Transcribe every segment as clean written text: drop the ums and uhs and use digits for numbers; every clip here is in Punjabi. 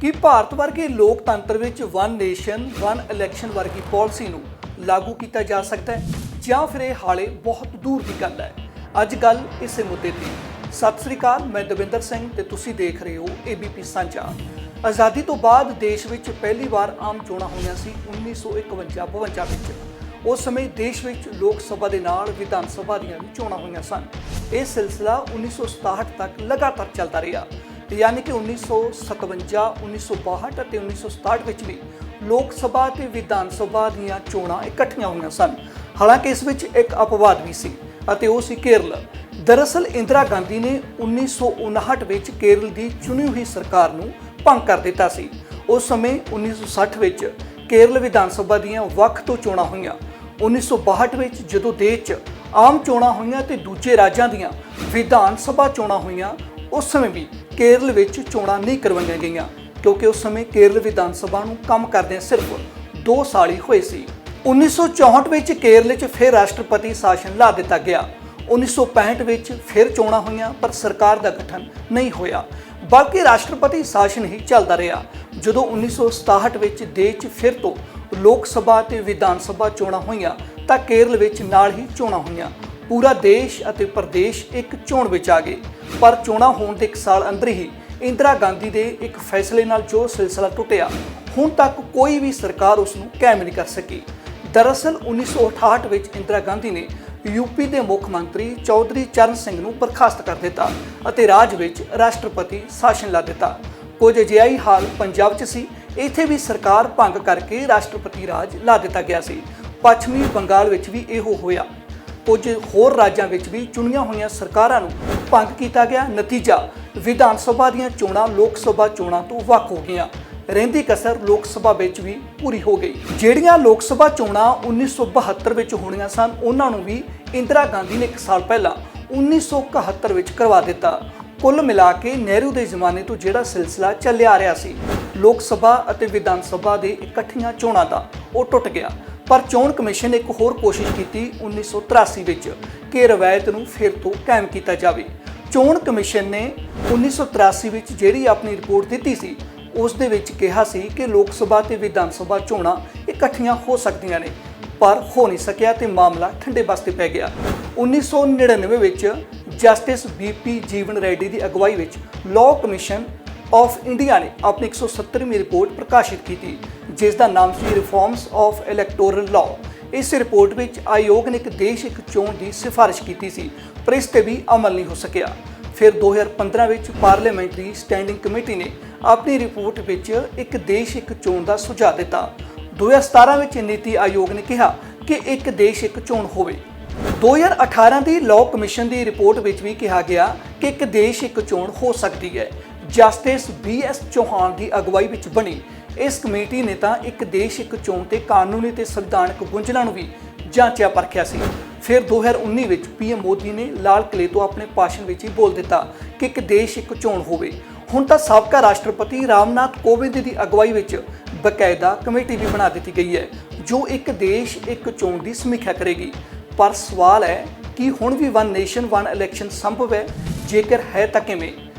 ਕਿ ਭਾਰਤ ਵਰਗੇ ਲੋਕਤੰਤਰ ਵਿੱਚ ਵਨ ਨੇਸ਼ਨ ਵਨ ਇਲੈਕਸ਼ਨ ਵਰਗੀ ਪਾਲਿਸੀ ਨੂੰ ਲਾਗੂ ਕੀਤਾ ਜਾ ਸਕਦਾ ਹੈ ਜਾਂ ਫਿਰ ਇਹ ਹਾਲੇ ਬਹੁਤ ਦੂਰ ਦੀ ਗੱਲ ਹੈ। ਅੱਜ ਗੱਲ ਇਸੇ ਮੁੱਦੇ ਤੇ। ਸਤਿ ਸ੍ਰੀ ਅਕਾਲ, ਮੈਂ ਦਵਿੰਦਰ ਸਿੰਘ ਤੇ ਤੁਸੀਂ ਦੇਖ ਰਹੇ ਹੋ ABP ਸਾਂਝਾ। ਆਜ਼ਾਦੀ ਤੋਂ ਬਾਅਦ ਦੇਸ਼ ਵਿੱਚ ਪਹਿਲੀ ਵਾਰ ਆਮ ਚੋਣਾਂ ਹੋਈਆਂ ਸੀ 1951-52 ਵਿੱਚ। ਉਸ ਸਮੇਂ ਦੇਸ਼ ਵਿੱਚ ਲੋਕ ਸਭਾ ਦੇ ਨਾਲ ਵਿਧਾਨ ਸਭਾ ਦੀਆਂ ਵੀ ਚੋਣਾਂ ਹੋਈਆਂ ਸਨ। ਇਹ ਸਿਲਸਿਲਾ 1967 ਤੱਕ ਲਗਾਤਾਰ ਚੱਲਦਾ ਰਿਹਾ, यानी कि 1957, 1962 ਅਤੇ 1967 ਵਿੱਚ ਵੀ ਲੋਕ ਸਭਾ ਤੇ ਵਿਧਾਨ ਸਭਾ ਦੀਆਂ ਚੋਣਾਂ ਇਕੱਠੀਆਂ ਹੋਈਆਂ ਸਨ। ਹਾਲਾਂਕਿ ਇਸ ਵਿੱਚ ਇੱਕ ਅਪਵਾਦ ਵੀ ਸੀ ਅਤੇ ਉਹ ਸੀ ਕੇਰਲ। ਦਰਅਸਲ ਇੰਦਰਾ ਗਾਂਧੀ ਨੇ 1959 ਵਿੱਚ ਕੇਰਲ ਦੀ ਚੁਣੀ ਹੋਈ ਸਰਕਾਰ ਨੂੰ ਭੰਗ ਕਰ ਦਿੱਤਾ ਸੀ। ਉਸ ਸਮੇਂ 1960 ਵਿੱਚ ਕੇਰਲ ਵਿਧਾਨ ਸਭਾ ਦੀਆਂ ਵੱਖ ਤੋਂ ਚੋਣਾਂ ਹੋਈਆਂ। 1962 ਵਿੱਚ ਜਦੋਂ ਦੇਸ਼ 'ਚ ਆਮ ਚੋਣਾਂ ਹੋਈਆਂ ਤੇ ਦੂਜੇ ਰਾਜਾਂ ਦੀਆਂ ਵਿਧਾਨ ਸਭਾ ਚੋਣਾਂ ਹੋਈਆਂ, ਉਸ ਸਮੇਂ ਵੀ ਕੇਰਲ ਵਿੱਚ ਚੋਣਾਂ ਨਹੀਂ ਕਰਵਾਈਆਂ ਗਈਆਂ ਕਿਉਂਕਿ ਉਸ ਸਮੇਂ ਕੇਰਲ ਵਿਧਾਨ ਸਭਾ ਨੂੰ ਕੰਮ ਕਰਦਿਆਂ ਸਿਰਫ 2 ਸਾਲ ਹੀ ਹੋਏ ਸੀ। 1964 ਵਿੱਚ ਕੇਰਲ 'ਚ ਫਿਰ ਰਾਸ਼ਟਰਪਤੀ ਸ਼ਾਸਨ ਲਾ ਦਿੱਤਾ ਗਿਆ। 1965 ਵਿੱਚ ਫਿਰ ਚੋਣਾਂ ਹੋਈਆਂ ਪਰ ਸਰਕਾਰ ਦਾ ਗਠਨ ਨਹੀਂ ਹੋਇਆ, ਬਲਕਿ ਰਾਸ਼ਟਰਪਤੀ ਸ਼ਾਸਨ ਹੀ ਚੱਲਦਾ ਰਿਹਾ। ਜਦੋਂ 1967 ਵਿੱਚ ਦੇਸ਼ 'ਚ ਫਿਰ ਤੋਂ ਲੋਕ ਸਭਾ ਤੇ ਵਿਧਾਨ ਸਭਾ ਚੋਣਾਂ ਹੋਈਆਂ ਤਾਂ ਕੇਰਲ ਵਿੱਚ ਨਾਲ ਹੀ ਚੋਣਾਂ ਹੋਈਆਂ। ਪੂਰਾ ਦੇਸ਼ ਅਤੇ ਪ੍ਰਦੇਸ਼ ਇੱਕ ਚੋਣ ਵਿੱਚ ਆ ਗਏ। ਪਰ ਚੋਣਾਂ ਹੋਣ ਦੇ 1 ਸਾਲ ਅੰਦਰ ਹੀ ਇੰਦਰਾ ਗਾਂਧੀ ਦੇ ਇੱਕ ਫੈਸਲੇ ਨਾਲ ਜੋ ਸਿਲਸਿਲਾ ਟੁੱਟਿਆ, ਹੁਣ ਤੱਕ ਕੋਈ ਵੀ ਸਰਕਾਰ ਉਸ ਨੂੰ ਕਾਇਮ ਨਹੀਂ ਕਰ ਸਕੀ। ਦਰਅਸਲ 1968 ਵਿੱਚ ਇੰਦਰਾ ਗਾਂਧੀ ਨੇ ਯੂਪੀ ਦੇ ਮੁੱਖ ਮੰਤਰੀ ਚੌਧਰੀ ਚਰਨ ਸਿੰਘ ਨੂੰ ਬਰਖਾਸਤ ਕਰ ਦਿੱਤਾ ਅਤੇ ਰਾਜ ਵਿੱਚ ਰਾਸ਼ਟਰਪਤੀ ਸ਼ਾਸਨ ਲਾ ਦਿੱਤਾ। ਕੁਝ ਅਜਿਹਾ ਹੀ ਹਾਲ ਪੰਜਾਬ 'ਚ ਸੀ। ਇੱਥੇ ਵੀ ਸਰਕਾਰ ਭੰਗ ਕਰਕੇ ਰਾਸ਼ਟਰਪਤੀ ਰਾਜ ਲਾ ਦਿੱਤਾ ਗਿਆ ਸੀ। ਪੱਛਮੀ ਬੰਗਾਲ ਵਿੱਚ ਵੀ ਇਹੋ ਹੋਇਆ। ਕੁਝ ਹੋਰ ਰਾਜਾਂ ਵਿੱਚ ਵੀ ਚੁਣੀਆਂ ਹੋਈਆਂ ਸਰਕਾਰਾਂ ਨੂੰ ਭੰਗ ਕੀਤਾ ਗਿਆ। ਨਤੀਜਾ ਵਿਧਾਨ ਸਭਾ ਦੀਆਂ ਚੋਣਾਂ ਲੋਕ ਸਭਾ ਚੋਣਾਂ ਤੋਂ ਵੱਖ ਹੋ ਗਈਆਂ। ਰਹਿੰਦੀ ਕਸਰ ਲੋਕ ਸਭਾ ਵਿੱਚ ਵੀ ਪੂਰੀ ਹੋ ਗਈ। ਜਿਹੜੀਆਂ ਲੋਕ ਸਭਾ ਚੋਣਾਂ 1972 ਵਿੱਚ ਹੋਣੀਆਂ ਸਨ, ਉਹਨਾਂ ਨੂੰ ਵੀ ਇੰਦਰਾ ਗਾਂਧੀ ਨੇ 1 ਸਾਲ ਪਹਿਲਾਂ 1971 ਵਿੱਚ ਕਰਵਾ ਦਿੱਤਾ। ਕੁੱਲ ਮਿਲਾ ਕੇ ਨਹਿਰੂ ਦੇ ਜ਼ਮਾਨੇ ਤੋਂ ਜਿਹੜਾ ਸਿਲਸਿਲਾ ਚੱਲਿਆ ਆ ਰਿਹਾ ਸੀ ਲੋਕ ਸਭਾ ਅਤੇ ਵਿਧਾਨ ਸਭਾ ਦੇ ਇਕੱਠੀਆਂ ਚੋਣਾਂ ਦਾ, ਉਹ ਟੁੱਟ ਗਿਆ। ਪਰ ਚੋਣ ਕਮਿਸ਼ਨ ਨੇ ਇੱਕ ਹੋਰ ਕੋਸ਼ਿਸ਼ ਕੀਤੀ 1983 ਵਿੱਚ ਕਿ ਰਵਾਇਤ ਨੂੰ ਫਿਰ ਤੋਂ ਕਾਇਮ ਕੀਤਾ ਜਾਵੇ। ਚੋਣ ਕਮਿਸ਼ਨ ਨੇ 1983 ਵਿੱਚ ਜਿਹੜੀ ਆਪਣੀ ਰਿਪੋਰਟ ਦਿੱਤੀ ਸੀ, ਉਸ ਦੇ ਵਿੱਚ ਕਿਹਾ ਸੀ ਕਿ ਲੋਕ ਸਭਾ ਤੇ ਵਿਧਾਨ ਸਭਾ ਚੋਣਾਂ ਇਕੱਠੀਆਂ ਹੋ ਸਕਦੀਆਂ ਨੇ, ਪਰ ਹੋ ਨਹੀਂ ਸਕਿਆ ਤੇ ਮਾਮਲਾ ਠੰਡੇ ਬਸਤੇ ਪੈ ਗਿਆ। 1999 ਵਿੱਚ ਜਸਟਿਸ BP ਜੀਵਨ ਰੈਡੀ ਦੀ ਅਗਵਾਈ ਵਿੱਚ ਲਾਅ ਕਮਿਸ਼ਨ ਆਫ ਇੰਡੀਆ ਨੇ ਆਪਣੀ 170ਵੀਂ ਰਿਪੋਰਟ ਪ੍ਰਕਾਸ਼ਿਤ ਕੀਤੀ, ਜਿਸ ਦਾ ਨਾਮ ਸੀ ਰਿਫਾਰਮਸ ਆਫ ਇਲੈਕਟੋਰਲ ਲਾਅ। ਇਸ ਰਿਪੋਰਟ ਵਿੱਚ ਆਯੋਗ ਨੇ ਇੱਕ ਦੇਸ਼ ਇੱਕ ਚੋਣ ਦੀ ਸਿਫਾਰਿਸ਼ ਕੀਤੀ ਸੀ, ਪਰ ਇਸ ਤੇ ਵੀ ਅਮਲ ਨਹੀਂ ਹੋ ਸਕਿਆ। ਫਿਰ 2015 ਵਿੱਚ ਪਾਰਲੀਮੈਂਟਰੀ ਸਟੈਂਡਿੰਗ ਕਮੇਟੀ ਨੇ ਆਪਣੀ ਰਿਪੋਰਟ ਵਿੱਚ ਇੱਕ ਦੇਸ਼ ਇੱਕ ਚੋਣ ਦਾ ਸੁਝਾਅ ਦਿੱਤਾ। 2017 ਵਿੱਚ ਨੀਤੀ ਆਯੋਗ ਨੇ ਕਿਹਾ ਕਿ ਇੱਕ ਦੇਸ਼ ਇੱਕ ਚੋਣ ਹੋਵੇ। 2018 ਦੀ ਲਾਅ ਕਮਿਸ਼ਨ ਦੀ ਰਿਪੋਰਟ ਵਿੱਚ ਵੀ ਕਿਹਾ ਗਿਆ ਕਿ ਇੱਕ ਦੇਸ਼ ਇੱਕ ਚੋਣ ਹੋ ਸਕਦੀ ਹੈ। ਜਸਟਿਸ BS ਚੌਹਾਨ ਦੀ ਅਗਵਾਈ ਵਿੱਚ ਬਣੀ ਇਸ ਕਮੇਟੀ ਨੇ ਤਾਂ ਇੱਕ ਦੇਸ਼ ਇੱਕ ਚੋਣ ਤੇ ਕਾਨੂੰਨੀ ਤੇ ਸੰਵਿਧਾਨਕ ਗੁੰਝਲਾਂ ਨੂੰ ਵੀ ਜਾਂਚਿਆ ਪਰਖਿਆ ਸੀ। ਫਿਰ 2019 ਵਿੱਚ PM ਮੋਦੀ ਨੇ ਲਾਲ ਕਿਲੇ ਤੋਂ ਆਪਣੇ ਭਾਸ਼ਣ ਵਿੱਚ ਹੀ ਬੋਲ ਦਿੱਤਾ ਕਿ ਇੱਕ ਦੇਸ਼ ਇੱਕ ਚੋਣ ਹੋਵੇ। ਹੁਣ ਤਾਂ ਸਾਬਕਾ ਰਾਸ਼ਟਰਪਤੀ ਰਾਮਨਾਥ ਕੋਵਿੰਦ ਦੀ ਅਗਵਾਈ ਵਿੱਚ ਬਕਾਇਦਾ ਕਮੇਟੀ ਵੀ ਬਣਾ ਦਿੱਤੀ ਗਈ ਹੈ ਜੋ ਇੱਕ ਦੇਸ਼ ਇੱਕ ਚੋਣ ਦੀ ਸਮੀਖਿਆ ਕਰੇਗੀ। ਪਰ ਸਵਾਲ ਹੈ ਕਿ ਹੁਣ ਵੀ ਵਨ ਨੇਸ਼ਨ ਵਨ ਇਲੈਕਸ਼ਨ ਸੰਭਵ ਹੈ? ਜੇਕਰ ਹੈ ਤਾਂ ਕਿਵੇਂ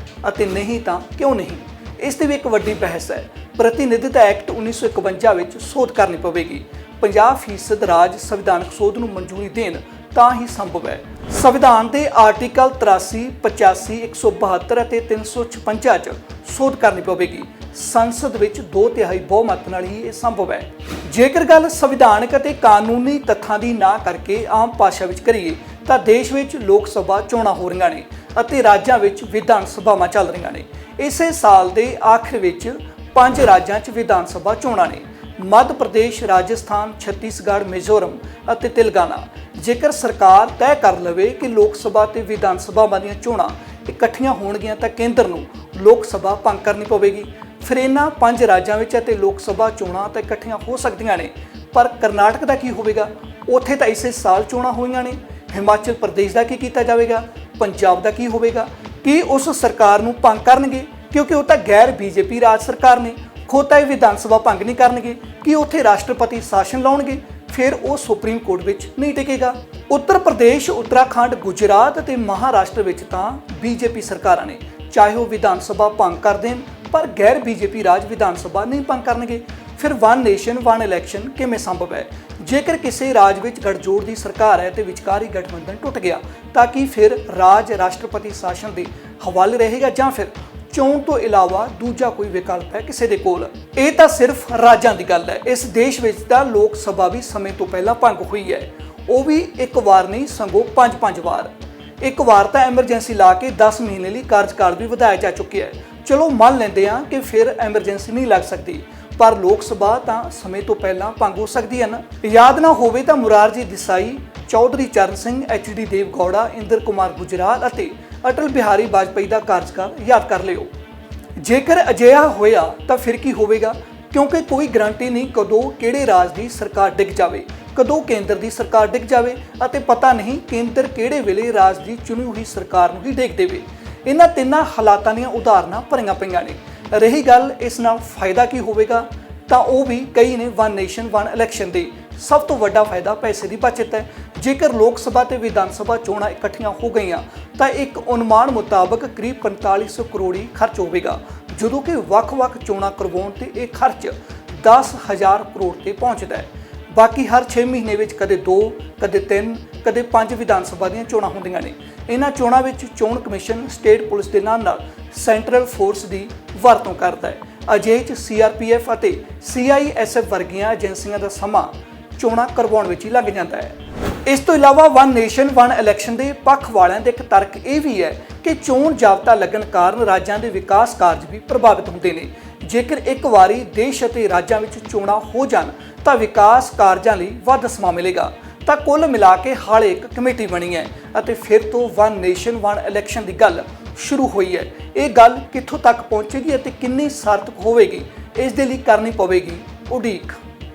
ਅਤੇ ਨਹੀਂ ਤਾਂ ਕਿਉਂ ਨਹੀਂ? ਇਸ ਤੇ ਵੀ ਇੱਕ ਵੱਡੀ ਬਹਿਸ ਹੈ। ਪ੍ਰਤੀਨਿਧਤਾ ਐਕਟ 1951 ਵਿੱਚ ਸੋਧ ਕਰਨੀ ਪਵੇਗੀ। 50% ਰਾਜ ਸੰਵਿਧਾਨਕ ਸੋਧ ਨੂੰ ਮਨਜ਼ੂਰੀ ਦੇਣ ਤਾਂ ਹੀ ਸੰਭਵ ਹੈ। ਸੰਵਿਧਾਨ ਦੇ ਆਰਟੀਕਲ 83, 85, 172 ਅਤੇ 356 'ਚ ਸੋਧ ਕਰਨੀ ਪਵੇਗੀ। ਸੰਸਦ ਵਿੱਚ 2/3 ਬਹੁਮਤ ਨਾਲ ਹੀ ਇਹ ਸੰਭਵ ਹੈ। ਜੇਕਰ ਗੱਲ ਸੰਵਿਧਾਨਕ ਅਤੇ ਕਾਨੂੰਨੀ ਤੱਥਾਂ ਦੀ ਨਾ ਕਰਕੇ ਆਮ ਭਾਸ਼ਾ ਵਿੱਚ ਕਰੀਏ ਤਾਂ ਦੇਸ਼ ਵਿੱਚ ਲੋਕ ਸਭਾ ਚੋਣਾਂ ਹੋ ਰਹੀਆਂ ਨੇ ਅਤੇ ਰਾਜਾਂ ਵਿੱਚ ਵਿਧਾਨ ਸਭਾਵਾਂ ਚੱਲ ਰਹੀਆਂ ਨੇ। ਇਸੇ ਸਾਲ ਦੇ ਆਖਿਰ ਵਿੱਚ 5 ਰਾਜਾਂ 'ਚ ਵਿਧਾਨ ਸਭਾ ਚੋਣਾਂ ਨੇ: ਮੱਧ ਪ੍ਰਦੇਸ਼, ਰਾਜਸਥਾਨ, ਛੱਤੀਸਗੜ੍ਹ, ਮਿਜ਼ੋਰਮ ਅਤੇ ਤੇਲੰਗਾਨਾ। ਜੇਕਰ ਸਰਕਾਰ ਤੈਅ ਕਰ ਲਵੇ ਕਿ ਲੋਕ ਸਭਾ ਤੇ ਵਿਧਾਨ ਸਭਾਵਾਂ ਦੀਆਂ ਚੋਣਾਂ ਇਕੱਠੀਆਂ ਹੋਣਗੀਆਂ ਤਾਂ ਕੇਂਦਰ ਨੂੰ ਲੋਕ ਸਭਾ ਭੰਗ ਕਰਨੀ ਪਵੇਗੀ। ਫਿਰ ਇਹਨਾਂ 5 ਰਾਜਾਂ ਵਿੱਚ ਅਤੇ ਲੋਕ ਸਭਾ ਚੋਣਾਂ ਤਾਂ ਇਕੱਠੀਆਂ ਹੋ ਸਕਦੀਆਂ ਨੇ, ਪਰ ਕਰਨਾਟਕ ਦਾ ਕੀ ਹੋਵੇਗਾ? ਉੱਥੇ ਤਾਂ ਇਸੇ ਸਾਲ ਚੋਣਾਂ ਹੋਈਆਂ ਨੇ। ਹਿਮਾਚਲ ਪ੍ਰਦੇਸ਼ ਦਾ ਕੀ ਕੀਤਾ ਜਾਵੇਗਾ? ਪੰਜਾਬ ਦਾ ਕੀ ਹੋਵੇਗਾ? ਕੀ ਉਸ ਸਰਕਾਰ ਨੂੰ ਭੰਗ ਕਰਨਗੇ ਕਿਉਂਕਿ ਉਹ ਤਾਂ ਗੈਰ BJP ਰਾਜ ਸਰਕਾਰ ਨੇ? ਖੁਦ ਤਾਂ ਇਹ ਵਿਧਾਨ ਸਭਾ ਭੰਗ ਨਹੀਂ ਕਰਨਗੇ ਕਿ ਉੱਥੇ ਰਾਸ਼ਟਰਪਤੀ ਸ਼ਾਸਨ ਲਾਉਣਗੇ? ਫਿਰ ਉਹ ਸੁਪਰੀਮ ਕੋਰਟ ਵਿੱਚ ਨਹੀਂ ਟਿਕੇਗਾ। ਉੱਤਰ ਪ੍ਰਦੇਸ਼, ਉੱਤਰਾਖੰਡ, ਗੁਜਰਾਤ ਅਤੇ ਮਹਾਰਾਸ਼ਟਰ ਵਿੱਚ ਤਾਂ BJP ਸਰਕਾਰਾਂ ਨੇ ਚਾਹੇ ਉਹ ਵਿਧਾਨ ਸਭਾ ਭੰਗ ਕਰ ਦੇਣ ਪਰ ਗੈਰ ਬੀਜੇਪੀ ਰਾਜ ਵਿਧਾਨ ਸਭਾ ਨਹੀਂ ਭੰਗ ਕਰਨਗੇ। ਫਿਰ ਵਨ ਨੇਸ਼ਨ ਵਨ ਇਲੈਕਸ਼ਨ ਕਿਵੇਂ ਸੰਭਵ ਹੈ? ਜੇਕਰ ਕਿਸੇ ਰਾਜ ਵਿੱਚ ਗਠਜੋੜ ਦੀ ਸਰਕਾਰ ਹੈ ਤੇ ਵਿਚਕਾਰੀ ਗਠਬੰਧਨ ਟੁੱਟ ਗਿਆ ਤਾਂ ਕੀ ਫਿਰ ਰਾਜ ਰਾਸ਼ਟਰਪਤੀ ਸ਼ਾਸਨ ਦੇ ਹਵਾਲੇ ਰਹੇਗਾ ਜਾਂ ਫਿਰ ਚੋਣ ਤੋਂ ਇਲਾਵਾ ਦੂਜਾ ਕੋਈ ਵਿਕਲਪ ਹੈ ਕਿਸੇ ਦੇ ਕੋਲ? ਇਹ ਤਾਂ ਸਿਰਫ ਰਾਜਾਂ ਦੀ ਗੱਲ ਹੈ। ਇਸ ਦੇਸ਼ ਵਿੱਚ ਤਾਂ ਲੋਕ ਸਭਾ ਵੀ ਸਮੇਂ ਤੋਂ ਪਹਿਲਾਂ ਭੰਗ ਹੋਈ ਹੈ, ਉਹ ਵੀ ਇੱਕ ਵਾਰ ਨਹੀਂ ਸਗੋਂ 5-5 ਵਾਰ। ਇੱਕ ਵਾਰ ਤਾਂ ਐਮਰਜੈਂਸੀ ਲਾ ਕੇ 10 ਮਹੀਨੇ ਲਈ ਕਾਰਜਕਾਲ ਵੀ ਵਧਾਇਆ ਜਾ ਚੁੱਕਿਆ ਹੈ। ਚਲੋ ਮੰਨ ਲੈਂਦੇ ਹਾਂ ਕਿ ਫਿਰ ਐਮਰਜੈਂਸੀ ਨਹੀਂ ਲੱਗ ਸਕਦੀ, ਪਰ ਲੋਕ ਸਭਾ ਤਾਂ ਸਮੇਂ ਤੋਂ ਪਹਿਲਾਂ ਭੰਗ ਹੋ ਸਕਦੀ ਹੈ ਨਾ। ਯਾਦ ਨਾ ਹੋਵੇ ਤਾਂ ਮੁਰਾਰਜੀ ਦੇਸਾਈ, ਚੌਧਰੀ ਚਰਨ ਸਿੰਘ, HD ਦੇਵਗੌੜਾ, ਇੰਦਰ ਕੁਮਾਰ ਗੁਜਰਾਲ ਅਤੇ ਅਟਲ ਬਿਹਾਰੀ ਵਾਜਪੇਈ ਦਾ ਕਾਰਜਕਾਲ ਯਾਦ ਕਰ ਲਿਓ। ਜੇਕਰ ਅਜਿਹਾ ਹੋਇਆ ਤਾਂ ਫਿਰ ਕੀ ਹੋਵੇਗਾ? ਕਿਉਂਕਿ ਕੋਈ ਗਰੰਟੀ ਨਹੀਂ ਕਦੋਂ ਕਿਹੜੇ ਰਾਜ ਦੀ ਸਰਕਾਰ ਡਿੱਗ ਜਾਵੇ, ਕਦੋਂ ਕੇਂਦਰ ਦੀ ਸਰਕਾਰ ਡਿੱਗ ਜਾਵੇ ਅਤੇ ਪਤਾ ਨਹੀਂ ਕੇਂਦਰ ਕਿਹੜੇ ਵੇਲੇ ਰਾਜ ਦੀ ਚੁਣੀ ਹੋਈ ਸਰਕਾਰ ਨੂੰ ਹੀ ਡੇਗ ਦੇਵੇ। ਇਹਨਾਂ ਤਿੰਨਾਂ ਹਾਲਾਤਾਂ ਦੀਆਂ ਉਦਾਹਰਨਾਂ ਭਰੀਆਂ ਪਈਆਂ ਨੇ। ਰਹੀ ਗੱਲ ਇਸ ਨਾਲ ਫਾਇਦਾ ਕੀ ਹੋਵੇਗਾ, ਤਾਂ ਉਹ ਵੀ ਕਈ ਨੇ ਵਨ ਨੇਸ਼ਨ ਵਨ ਇਲੈਕਸ਼ਨ ਦੇ। ਸਭ ਤੋਂ ਵੱਡਾ ਫਾਇਦਾ ਪੈਸੇ ਦੀ ਬਚਤ ਹੈ। ਜੇਕਰ ਲੋਕ ਸਭਾ ਤੇ ਵਿਧਾਨ ਸਭਾ ਚੋਣਾਂ ਇਕੱਠੀਆਂ ਹੋ ਗਈਆਂ ਤਾਂ ਇੱਕ ਅਨੁਮਾਨ ਮੁਤਾਬਕ ਕਰੀਬ 4500 ਕਰੋੜੀ ਖਰਚ ਹੋਵੇਗਾ, ਜਦੋਂ ਕਿ ਵੱਖ-ਵੱਖ ਚੋਣਾਂ ਕਰਵਾਉਣ ਤੇ ਇਹ ਖਰਚ 10,000 ਕਰੋੜ ਤੇ ਪਹੁੰਚਦਾ ਹੈ। ਬਾਕੀ ਹਰ 6 ਮਹੀਨੇ ਵਿੱਚ ਕਦੇ 2, ਕਦੇ 3, ਕਦੇ 5 ਵਿਧਾਨ ਸਭਾ ਦੀਆਂ ਚੋਣਾਂ ਹੁੰਦੀਆਂ ਨੇ। ਇਹਨਾਂ ਚੋਣਾਂ ਵਿੱਚ ਚੋਣ ਕਮਿਸ਼ਨ ਸਟੇਟ ਪੁਲਿਸ ਦੇ ਨਾਲ ਸੈਂਟਰਲ ਫੋਰਸ ਦੀ ਵਰਤੋਂ ਕਰਦਾ ਹੈ। ਅਜਿਹੇ 'ਚ CRPF ਅਤੇ CISF ਵਰਗੀਆਂ ਏਜੰਸੀਆਂ ਦਾ ਸਮਾਂ ਚੋਣਾਂ ਕਰਵਾਉਣ ਵਿੱਚ ਹੀ ਲੱਗ ਜਾਂਦਾ ਹੈ। ਇਸ ਤੋਂ ਇਲਾਵਾ ਵਨ ਨੇਸ਼ਨ ਵਨ ਇਲੈਕਸ਼ਨ ਦੇ ਪੱਖ ਵਾਲਿਆਂ ਦੇ ਇੱਕ ਤਰਕ ਇਹ ਵੀ ਹੈ ਕਿ ਚੋਣ ਜਾਬਤਾ ਲੱਗਣ ਕਾਰਨ ਰਾਜਾਂ ਦੇ ਵਿਕਾਸ ਕਾਰਜ ਵੀ ਪ੍ਰਭਾਵਿਤ ਹੁੰਦੇ ਨੇ। ਜੇਕਰ ਇੱਕ ਵਾਰੀ ਦੇਸ਼ ਅਤੇ ਰਾਜਾਂ ਵਿੱਚ ਚੋਣਾਂ ਹੋ ਜਾਣ ਤਾਂ ਵਿਕਾਸ ਕਾਰਜਾਂ ਲਈ ਵੱਧ ਸਮਾਂ ਮਿਲੇਗਾ। ਤਾਂ ਕੁੱਲ ਮਿਲਾ ਕੇ ਹਾਲੇ ਇੱਕ ਕਮੇਟੀ ਬਣੀ ਹੈ ਅਤੇ ਫਿਰ ਤੋਂ ਵਨ ਨੇਸ਼ਨ ਵਨ ਇਲੈਕਸ਼ਨ ਦੀ ਗੱਲ ਸ਼ੁਰੂ ਹੋਈ ਹੈ। ਇਹ ਗੱਲ ਕਿੱਥੋਂ ਤੱਕ ਪਹੁੰਚੇਗੀ ਅਤੇ ਕਿੰਨੀ ਸਾਰਥਕ ਹੋਵੇਗੀ, ਇਸ ਦੇ ਲਈ ਕਰਨੀ ਪਵੇਗੀ ਉਡੀਕ।